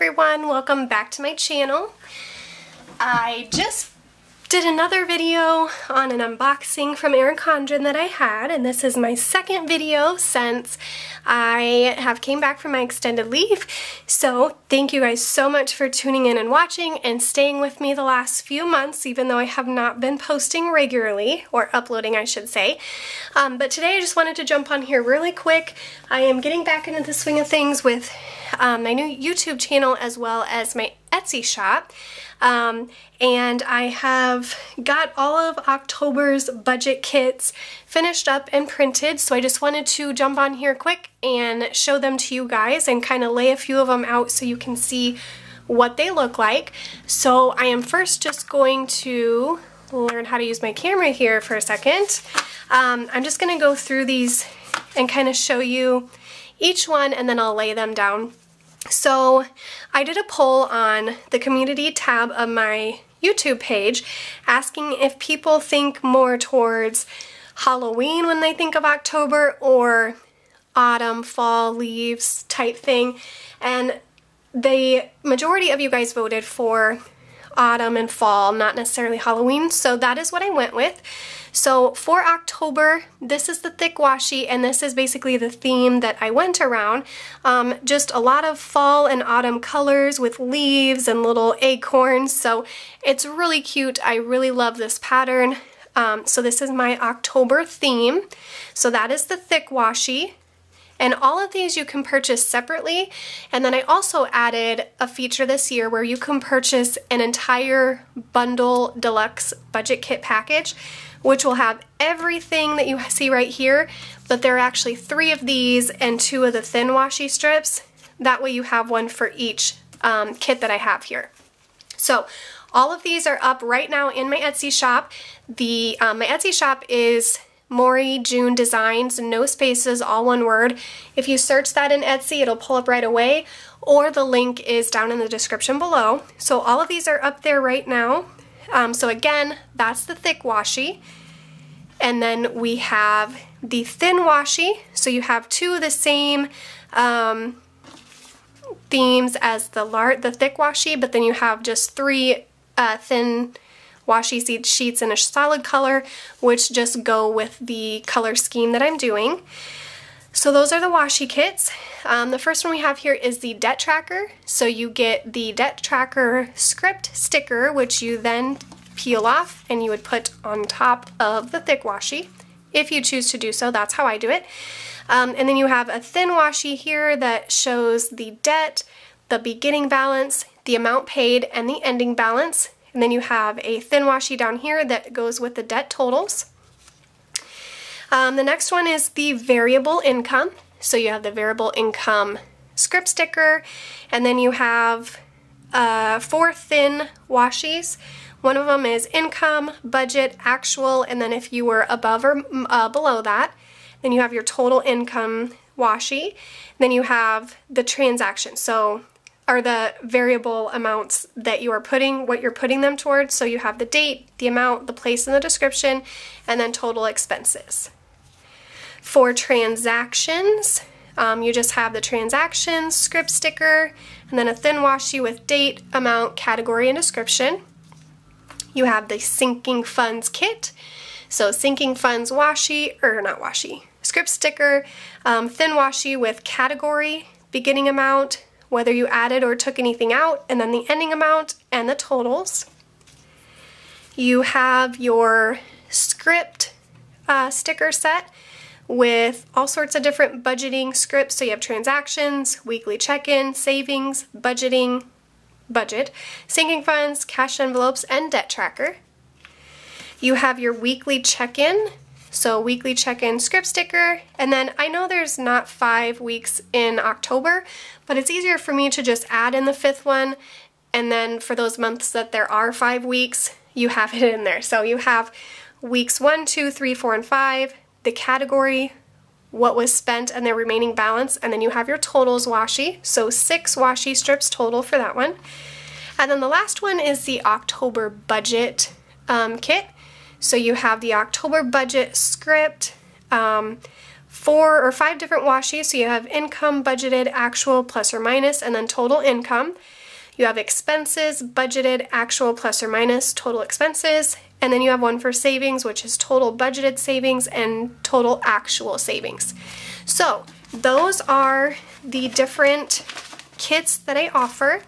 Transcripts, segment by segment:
everyone, welcome back to my channel. I just did another video on an unboxing from Erin Condren that I had, and this is my second video since I have came back from my extended leave. So thank you guys so much for tuning in and watching and staying with me the last few months, even though I have not been posting regularly, or uploading I should say. But today I just wanted to jump on here really quick. I am getting back into the swing of things with my new YouTube channel as well as my Etsy shop. And I have got all of October's budget kits finished up and printed, so I just wanted to jump on here quick and show them to you guys and kind of lay a few of them out so you can see what they look like. So I am first just going to learn how to use my camera here for a second. I'm just going to go through these and kind of show you each one, and then I'll lay them down. So I did a poll on the community tab of my YouTube page asking if people think more towards Halloween when they think of October or autumn, fall, leaves type thing, and the majority of you guys voted for autumn and fall, not necessarily Halloween, so that is what I went with. So for October, this is the thick washi, and this is basically the theme that I went around. Just a lot of fall and autumn colors with leaves and little acorns, so it's really cute. I really love this pattern. So this is my October theme. So that is the thick washi. And all of these you can purchase separately, and then I also added a feature this year where you can purchase an entire bundle deluxe budget kit package, which will have everything that you see right here, but there are actually 3 of these and 2 of the thin washi strips. That way you have one for each kit that I have here. So all of these are up right now in my Etsy shop. My Etsy shop is Morey June Designs, no spaces, all one word. If you search that in Etsy, it'll pull up right away, or the link is down in the description below. So all of these are up there right now. So again, that's the thick washi. And then we have the thin washi. So you have 2 of the same themes as the thick washi, but then you have just 3 thin washi sheets in a solid color, which just go with the color scheme that I'm doing. So those are the washi kits. The first one we have here is the debt tracker. So you get the debt tracker script sticker, which you then peel off and you would put on top of the thick washi. If you choose to do so, that's how I do it. And then you have a thin washi here that shows the debt, the beginning balance, the amount paid, and the ending balance. And then you have a thin washi down here that goes with the debt totals. The next one is the variable income. So you have the variable income script sticker, and then you have 4 thin washis. One of them is income, budget, actual, and then if you were above or below that, then you have your total income washi. Then you have the transaction. So are the variable amounts that you are putting, what you're putting them towards. So you have the date, the amount, the place in the description, and then total expenses. For transactions, you just have the transactions script sticker, and then a thin washi with date, amount, category, and description. You have the sinking funds kit. So sinking funds washi, or not washi, script sticker, thin washi with category, beginning amount, whether you added or took anything out, and then the ending amount and the totals. You have your script sticker set with all sorts of different budgeting scripts. So you have transactions, weekly check-in, savings, budgeting, budget, sinking funds, cash envelopes, and debt tracker. You have your weekly check-in. So weekly check-in script sticker, and then I know there's not 5 weeks in October, but it's easier for me to just add in the 5th one, and then for those months that there are 5 weeks, you have it in there. So you have weeks 1, 2, 3, 4, and 5, the category, what was spent, and their remaining balance, and then you have your totals washi, so 6 washi strips total for that one. And then the last one is the October budget kit. So you have the October budget script, 4 or 5 different washi. So you have income, budgeted, actual, plus or minus, and then total income. You have expenses, budgeted, actual, plus or minus, total expenses, and then you have one for savings, which is total budgeted savings and total actual savings. So those are the different kits that I offer.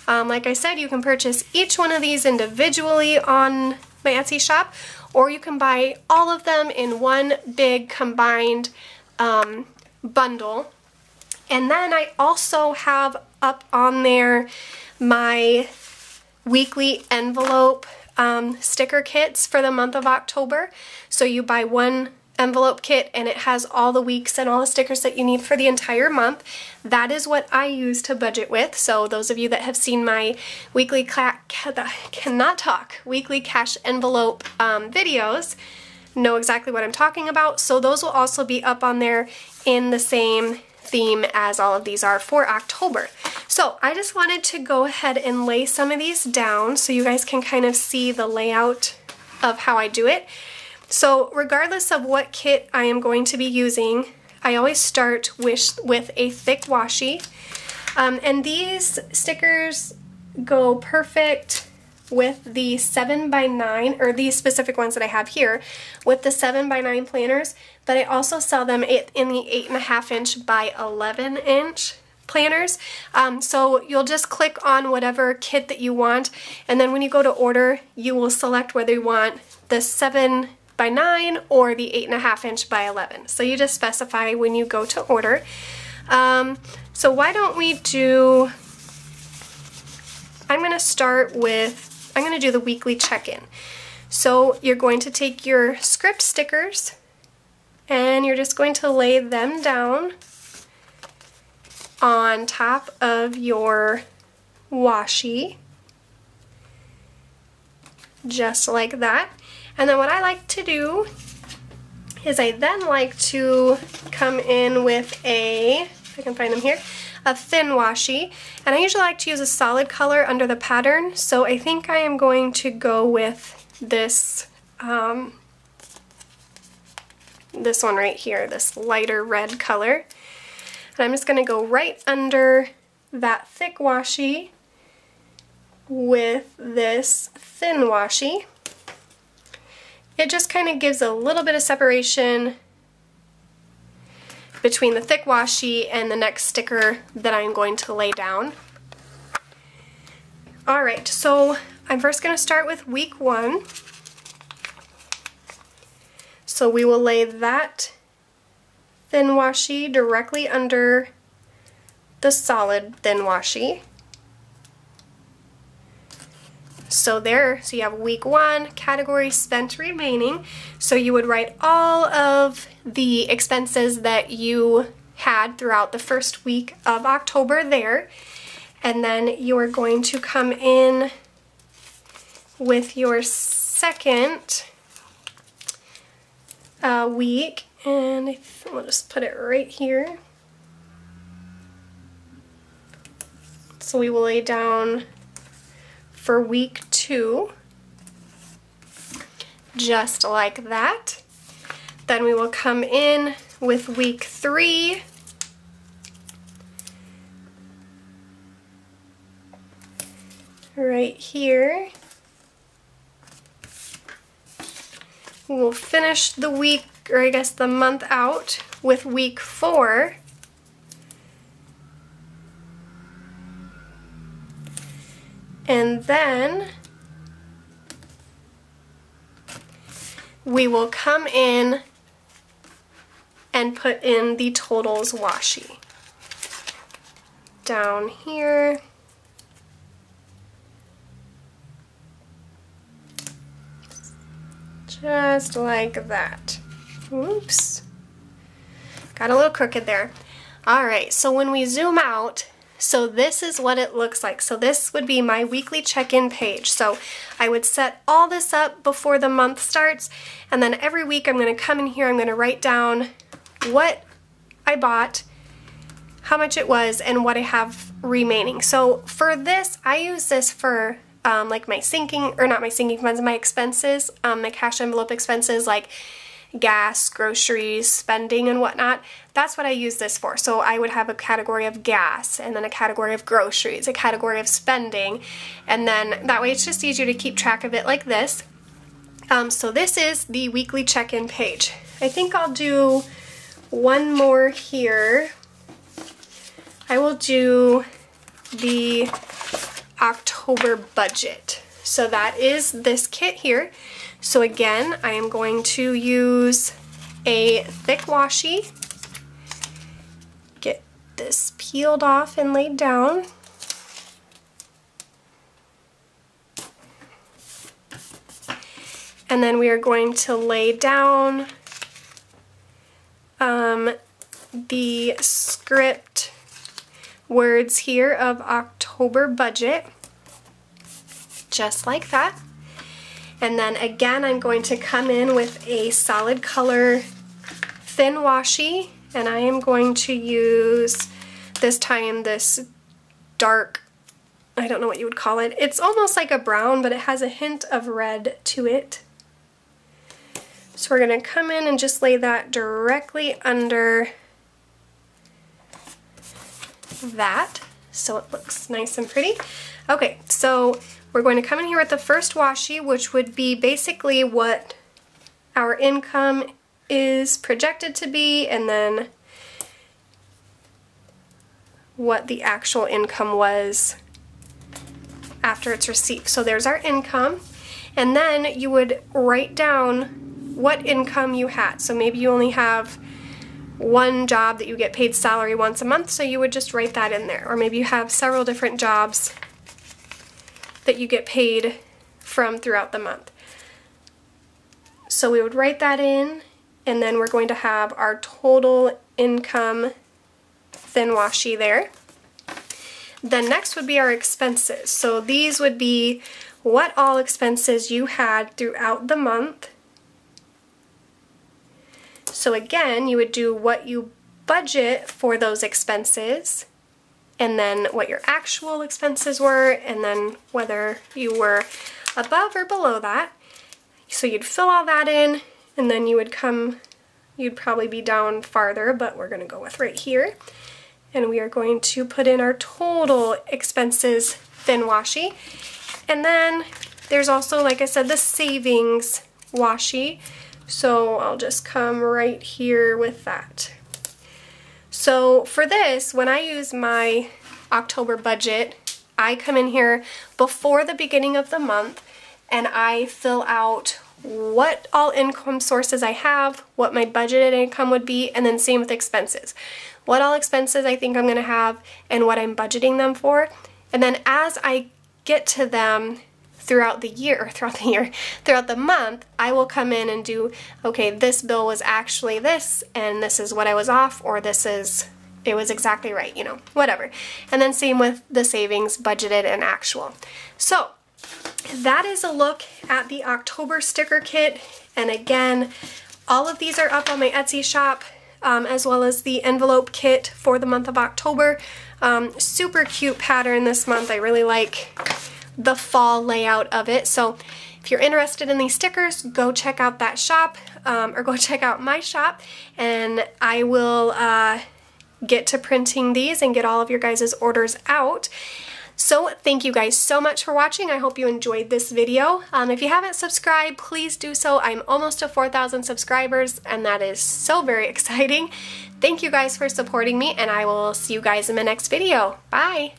Like I said, you can purchase each one of these individually on my Etsy shop, or you can buy all of them in one big combined bundle. And then I also have up on there my weekly envelope sticker kits for the month of October. So you buy one envelope kit and it has all the weeks and all the stickers that you need for the entire month. That is what I use to budget with. So those of you that have seen my weekly weekly cash envelope videos know exactly what I'm talking about. So those will also be up on there in the same theme as all of these are for October. So I just wanted to go ahead and lay some of these down so you guys can kind of see the layout of how I do it. So regardless of what kit I am going to be using, I always start with a thick washi. And these stickers go perfect with the 7x9, or these specific ones that I have here, with the 7x9 planners, but I also sell them in the 8.5 inch by 11 inch planners. So you'll just click on whatever kit that you want, and then when you go to order, you will select whether you want the 7x9 or the 8.5 inch by 11. So you just specify when you go to order. So why don't we do, I'm going to do the weekly check-in. So you're going to take your script stickers and you're just going to lay them down on top of your washi, just like that. And then what I like to do is I then like to come in with if I can find them here, a thin washi, and I usually like to use a solid color under the pattern, so I think I am going to go with this this one right here, this lighter red color, and I'm just going to go right under that thick washi with this thin washi. It just kind of gives a little bit of separation between the thick washi and the next sticker that I'm going to lay down. Alright, so I'm first going to start with week 1. So we will lay that thin washi directly under the solid thin washi. So you have week 1, category spent remaining. So you would write all of the expenses that you had throughout the first week of October there. And then you are going to come in with your second week, and we'll just put it right here. So we will lay down for week 2, just like that. Then we will come in with week 3, right here. We will finish the week, or I guess the month out, with week 4. And then we will come in and put in the totals washi down here. Just like that. Oops. Got a little crooked there. Alright, so when we zoom out, so this is what it looks like. So this would be my weekly check-in page. So I would set all this up before the month starts, and then every week I'm going to come in here, I'm going to write down what I bought, how much it was, and what I have remaining. So for this, I use this for like my sinking, or not my sinking funds, my expenses, my cash envelope expenses, like gas, groceries, spending, and whatnot. That's what I use this for. So I would have a category of gas, and then a category of groceries, a category of spending, and then that way it's just easier to keep track of it like this. So this is the weekly check-in page. I think I'll do one more here. I will do the October budget. So that is this kit here. So again, I am going to use a thick washi. Get this peeled off and laid down. And then we are going to lay down the script words here of October budget, just like that. And then again, I'm going to come in with a solid color thin washi, and I am going to use this time this dark, I don't know what you would call it. It's almost like a brown, but it has a hint of red to it. So we're going to come in and just lay that directly under that so it looks nice and pretty. Okay, so we're going to come in here with the first washi, which would be basically what our income is projected to be, and then what the actual income was after it's received. So there's our income, and then you would write down what income you had. So maybe you only have one job that you get paid salary once a month, so you would just write that in there. Or maybe you have several different jobs that you get paid from throughout the month. So we would write that in, and then we're going to have our total income thin washi there. Then next would be our expenses. So these would be what all expenses you had throughout the month. So again, you would do what you budget for those expenses, and then what your actual expenses were, and then whether you were above or below that. So you'd fill all that in, and then you would come, you'd probably be down farther, but we're going to go with right here. And we are going to put in our total expenses thin washi. And then there's also, like I said, the savings washi. So I'll just come right here with that. So for this, when I use my October budget, I come in here before the beginning of the month and I fill out what all income sources I have, what my budgeted income would be, and then same with expenses. What all expenses I think I'm going to have and what I'm budgeting them for. And then as I get to them throughout the month, I will come in and do, okay, this bill was actually this, and this is what I was off, or this is, it was exactly right, you know, whatever. And then same with the savings, budgeted and actual. So that is a look at the October sticker kit, and again, all of these are up on my Etsy shop, as well as the envelope kit for the month of October. Super cute pattern this month. I really like the fall layout of it. So if you're interested in these stickers, go check out that shop, or go check out my shop, and I will get to printing these and get all of your guys' orders out. So thank you guys so much for watching. I hope you enjoyed this video. If you haven't subscribed, please do so. I'm almost to 4,000 subscribers, and that is so very exciting. Thank you guys for supporting me, and I will see you guys in my next video. Bye!